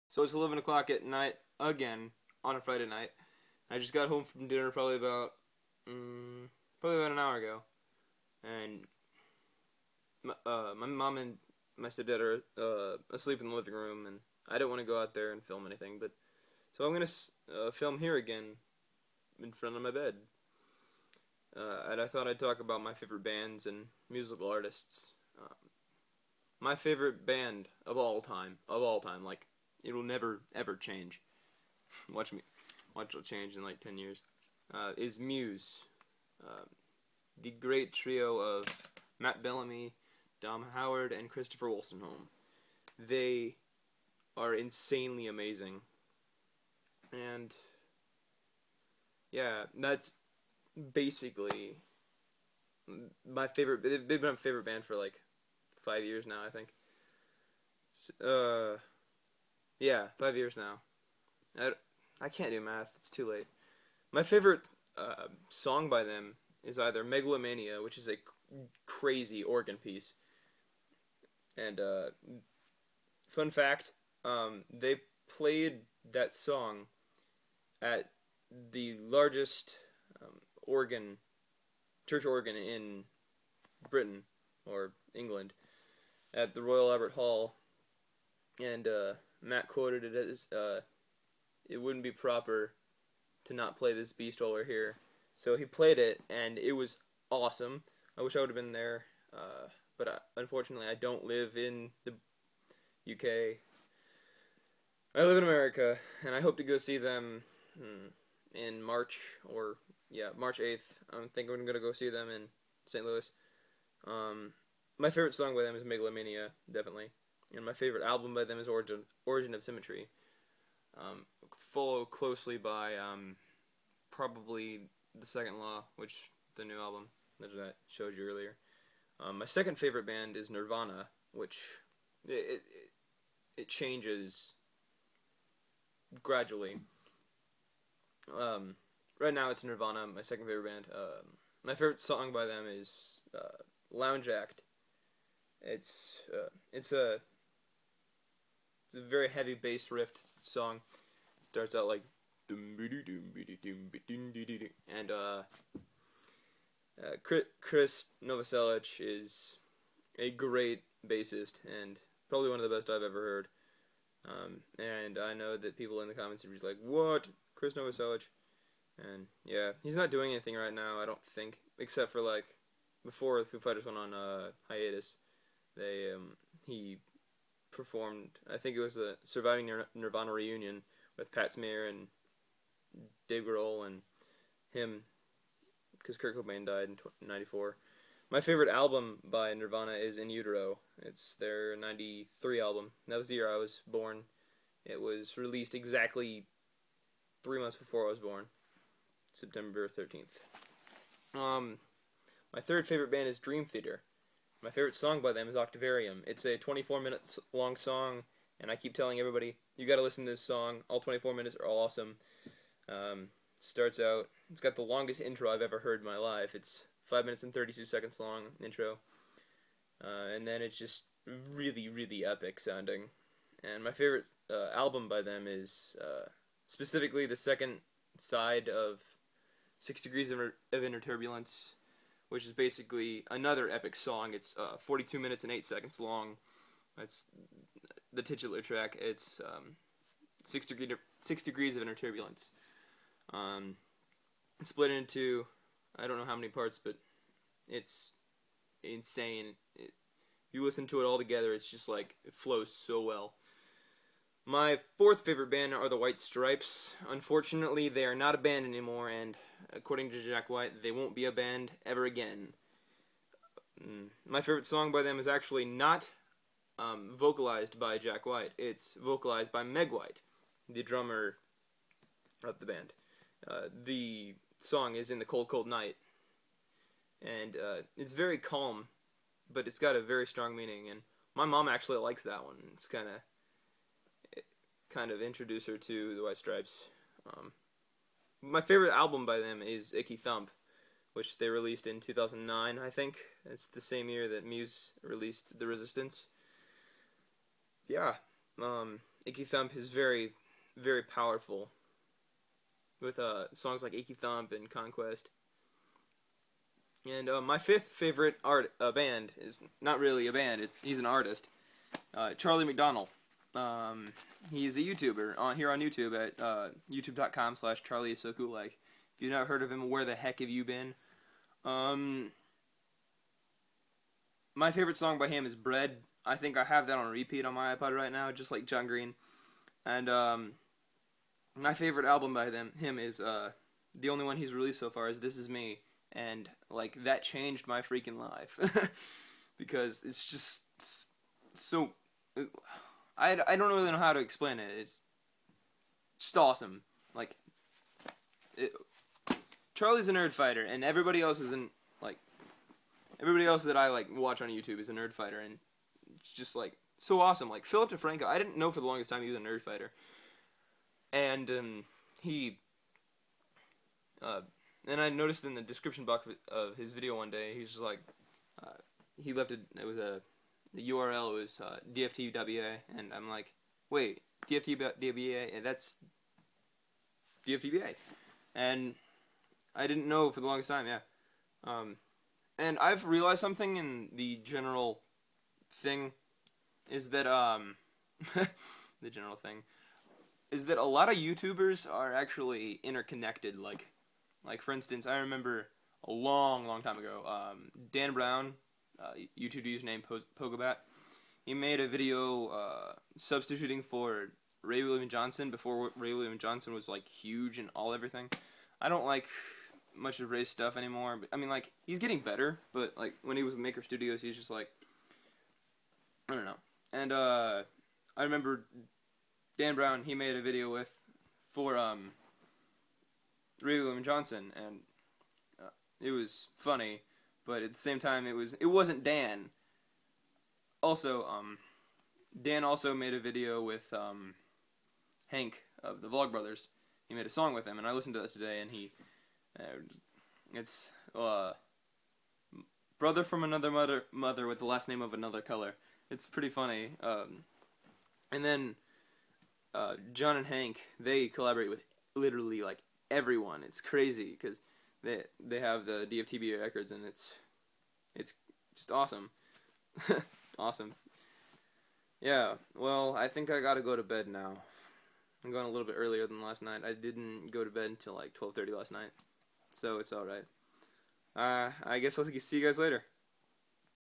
So it's 11 o'clock at night again on a Friday night. I just got home from dinner probably about an hour ago, and my mom and my stepdad are asleep in the living room, and I don't want to go out there and film anything. But so I'm gonna film here again in front of my bed, and I thought I'd talk about my favorite bands and musical artists. My favorite band of all time, like it will never ever change. Watch it'll change in like 10 years. Is Muse, uh, the great trio of Matt Bellamy, Dom Howard, and Christopher Wolstenholme. They are insanely amazing, and yeah, that's basically my favorite. They've been my favorite band for like 5 years now, I think. Yeah, 5 years now. I can't do math. It's too late. My favorite song by them is either Megalomania, which is a crazy organ piece, and fun fact, they played that song at the largest church organ in Britain or England, at the Royal Albert Hall, and Matt quoted it as, "It wouldn't be proper to not play this beast while we're here." So he played it, and it was awesome. I wish I would have been there, but unfortunately I don't live in the UK. I live in America, and I hope to go see them in March, or yeah, March 8th. I think I'm gonna go see them in St. Louis. My favorite song by them is Megalomania, definitely, and my favorite album by them is Origin of Symmetry. Followed closely by probably The Second Law, which the new album that I showed you earlier. My second favorite band is Nirvana, which it changes gradually. Right now it's Nirvana, my second favorite band. My favorite song by them is Lounge Act. It's a very heavy bass riff song. It starts out like, and Chris Novoselic is a great bassist and probably one of the best I've ever heard. And I know that people in the comments are just like, "What? Chris Novoselic?" And yeah, he's not doing anything right now, I don't think, except for like before the Foo Fighters went on hiatus. He performed, I think it was the Surviving Nirvana reunion with Pat Smear and Dave Grohl and him, because Kurt Cobain died in '94. My favorite album by Nirvana is In Utero. It's their '93 album. That was the year I was born. It was released exactly 3 months before I was born, September 13th. My third favorite band is Dream Theater. My favorite song by them is Octavarium. It's a 24-minute long song, and I keep telling everybody, you gotta listen to this song. All 24 minutes are awesome. Starts out, it's got the longest intro I've ever heard in my life. It's 5 minutes and 32 seconds long intro. And then it's just really, really epic sounding. And my favorite album by them is specifically the second side of 6 Degrees of Inner Turbulence, which is basically another epic song. It's 42 minutes and 8 seconds long. That's the titular track. It's 6 Degrees of Inner Turbulence. Split into, I don't know how many parts, but it's insane. If you listen to it all together, it's just like, it flows so well. My fourth favorite band are the White Stripes. Unfortunately, they are not a band anymore, and according to Jack White, they won't be a band ever again. My favorite song by them is actually not vocalized by Jack White. It's vocalized by Meg White, the drummer of the band. The song is In the Cold, Cold Night, and it's very calm, but it's got a very strong meaning, and my mom actually likes that one. It's kind of introduced her to the White Stripes. My favorite album by them is Icky Thump, which they released in 2009, I think. It's the same year that Muse released The Resistance. Yeah, Icky Thump is very, very powerful with songs like Icky Thump and Conquest. And my fifth favorite band is not really a band. He's an artist. Charlie McDonnell. He's a YouTuber here on YouTube at youtube.com/CharlieIsSoCool. If you've not heard of him, where the heck have you been? My favorite song by him is Bread. I think I have that on repeat on my iPod right now, just like John Green. And my favorite album by him is the only one he's released so far is This Is Me. And like that changed my freaking life because it's just so I don't really know how to explain it. It's just awesome. Like Charlie's a nerd fighter, and everybody else isn't like everybody else that I like watch on YouTube is a nerd fighter, and it's just like so awesome. Like Philip DeFranco, I didn't know for the longest time he was a nerd fighter, and then I noticed in the description box of his video one day, he's just like, he left the URL was DFTWA, and I'm like, wait, DFTWA, that's DFTWA, and I didn't know for the longest time, yeah, and I've realized something in the general thing, is that, the general thing, is that a lot of YouTubers are actually interconnected, like for instance, I remember a long time ago, Dan Brown, YouTube username Pogobat, he made a video substituting for Ray William Johnson before Ray William Johnson was like huge and everything. I don't like much of Ray's stuff anymore, but I mean like he's getting better, but like when he was with Maker Studios, he's just like I don't know. And I remember Dan Brown, he made a video for Ray William Johnson, and it was funny, but at the same time it wasn't Dan. Also, Dan also made a video with Hank of the Vlogbrothers. He made a song with him, and I listened to that today, and it's brother from another mother with the last name of another color. It's pretty funny. And then John and Hank, they collaborate with literally like everyone. It's crazy because they have the DFTBA records, and it's just awesome. Awesome. Yeah, well, I think I gotta go to bed now. I'm going a little bit earlier than last night. I didn't go to bed until like 12:30 last night, so it's alright. I guess I'll see you guys later.